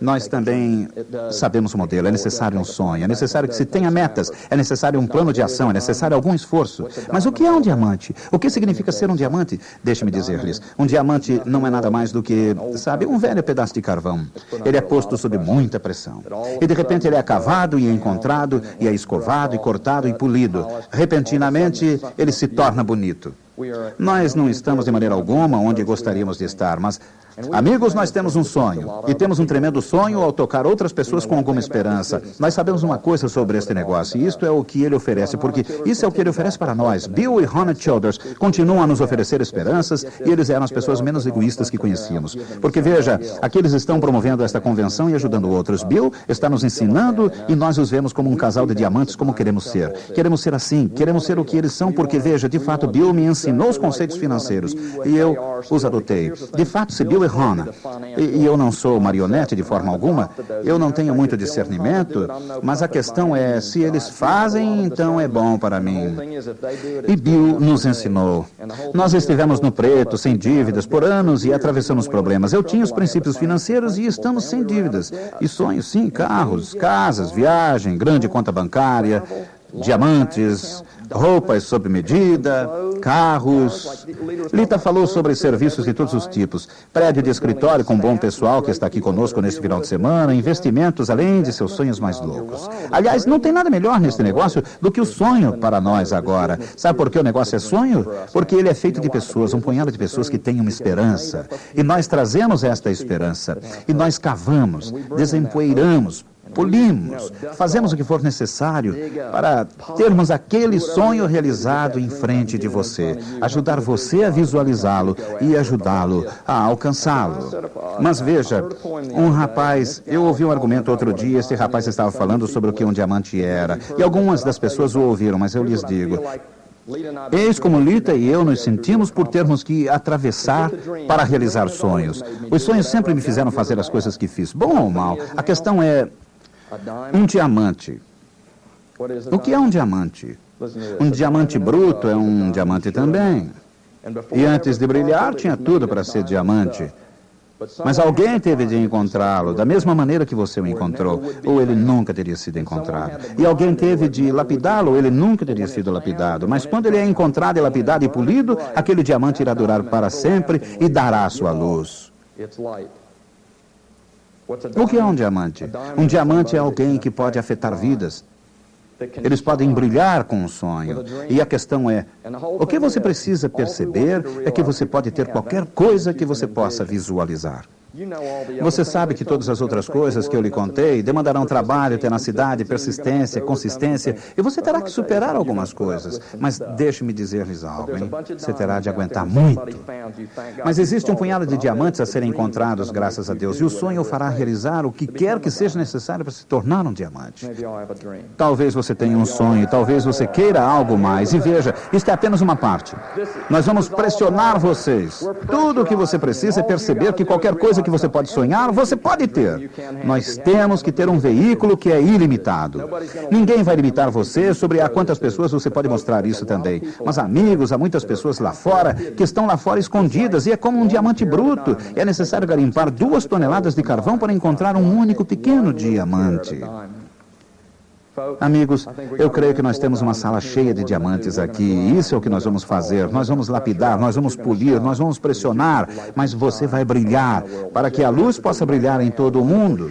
Nós também sabemos o modelo. É necessário um sonho, é necessário que se tenha metas, é necessário um plano de ação, é necessário algum esforço. Mas o que é um diamante? O que significa ser um diamante? Deixe-me dizer-lhes, um diamante não é nada mais do que, sabe, um velho pedaço de carvão. Ele é posto sob muita pressão. E de repente ele é cavado e encontrado, e é escovado e cortado e polido. Repentinamente, ele se torna bonito. Nós não estamos de maneira alguma onde gostaríamos de estar, mas, amigos, nós temos um sonho. E temos um tremendo sonho ao tocar outras pessoas com alguma esperança. Nós sabemos uma coisa sobre este negócio, e isto é o que ele oferece, porque isso é o que ele oferece para nós. Bill e Honey Childers continuam a nos oferecer esperanças, e eles eram as pessoas menos egoístas que conhecíamos. Porque, veja, aqui eles estão promovendo esta convenção e ajudando outros. Bill está nos ensinando, e nós os vemos como um casal de diamantes, como queremos ser. Queremos ser assim, queremos ser o que eles são, porque, veja, de fato, Bill me ensinou os conceitos financeiros, e eu os adotei. De fato, se Bill e Hannah, e eu não sou marionete de forma alguma, eu não tenho muito discernimento, mas a questão é, se eles fazem, então é bom para mim. E Bill nos ensinou. Nós estivemos no preto, sem dívidas, por anos, e atravessamos problemas. Eu tinha os princípios financeiros e estamos sem dívidas. E sonhos, sim, carros, casas, viagem, grande conta bancária, diamantes, roupas sob medida, carros. Lita falou sobre serviços de todos os tipos. Prédio de escritório com bom pessoal que está aqui conosco neste final de semana, investimentos além de seus sonhos mais loucos. Aliás, não tem nada melhor neste negócio do que o sonho para nós agora. Sabe por que o negócio é sonho? Porque ele é feito de pessoas, um punhado de pessoas que têm uma esperança. E nós trazemos esta esperança. E nós cavamos, desempoeiramos, polimos, fazemos o que for necessário para termos aquele sonho realizado em frente de você, ajudar você a visualizá-lo e ajudá-lo a alcançá-lo. Mas veja, um rapaz, eu ouvi um argumento outro dia, esse rapaz estava falando sobre o que um diamante era, e algumas das pessoas o ouviram, mas eu lhes digo, eis como Lita e eu nos sentimos por termos que atravessar para realizar sonhos. Os sonhos sempre me fizeram fazer as coisas que fiz, bom ou mal. A questão é um diamante. O que é um diamante? Um diamante bruto é um diamante também. E antes de brilhar, tinha tudo para ser diamante. Mas alguém teve de encontrá-lo, da mesma maneira que você o encontrou, ou ele nunca teria sido encontrado. E alguém teve de lapidá-lo, ou ele nunca teria sido lapidado. Mas quando ele é encontrado, lapidado e polido, aquele diamante irá durar para sempre e dará a sua luz. O que é um diamante? Um diamante é alguém que pode afetar vidas. Eles podem brilhar com um sonho. E a questão é, o que você precisa perceber é que você pode ter qualquer coisa que você possa visualizar. Você sabe que todas as outras coisas que eu lhe contei demandarão trabalho, tenacidade, persistência, consistência, e você terá que superar algumas coisas. Mas deixe-me dizer-lhes algo, hein? Você terá de aguentar muito. Mas existe um punhado de diamantes a serem encontrados, graças a Deus, e o sonho o fará realizar o que quer que seja necessário para se tornar um diamante. Talvez você tenha um sonho, talvez você queira algo mais, e veja, isto é apenas uma parte. Nós vamos pressionar vocês. Tudo o que você precisa é perceber que qualquer coisa que você pode sonhar, você pode ter. Nós temos que ter um veículo que é ilimitado. Ninguém vai limitar você sobre a quantas pessoas você pode mostrar isso também. Mas, amigos, há muitas pessoas lá fora que estão lá fora escondidas, e é como um diamante bruto. É necessário garimpar 2 toneladas de carvão para encontrar um único pequeno diamante. Amigos, eu creio que nós temos uma sala cheia de diamantes aqui, e isso é o que nós vamos fazer. Nós vamos lapidar, nós vamos polir, nós vamos pressionar, mas você vai brilhar, para que a luz possa brilhar em todo o mundo.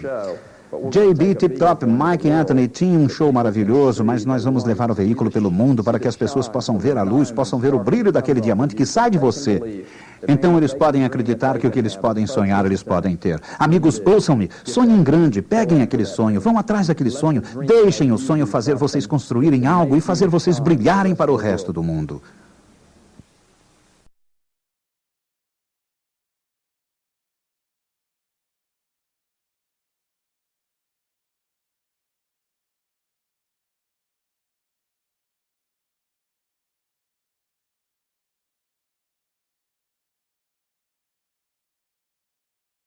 J.B. Tip Top, Mike e Anthony tinham um show maravilhoso, mas nós vamos levar o veículo pelo mundo para que as pessoas possam ver a luz, possam ver o brilho daquele diamante que sai de você. Então eles podem acreditar que o que eles podem sonhar, eles podem ter. Amigos, ouçam-me, sonhem grande, peguem aquele sonho, vão atrás daquele sonho, deixem o sonho fazer vocês construírem algo e fazer vocês brilharem para o resto do mundo.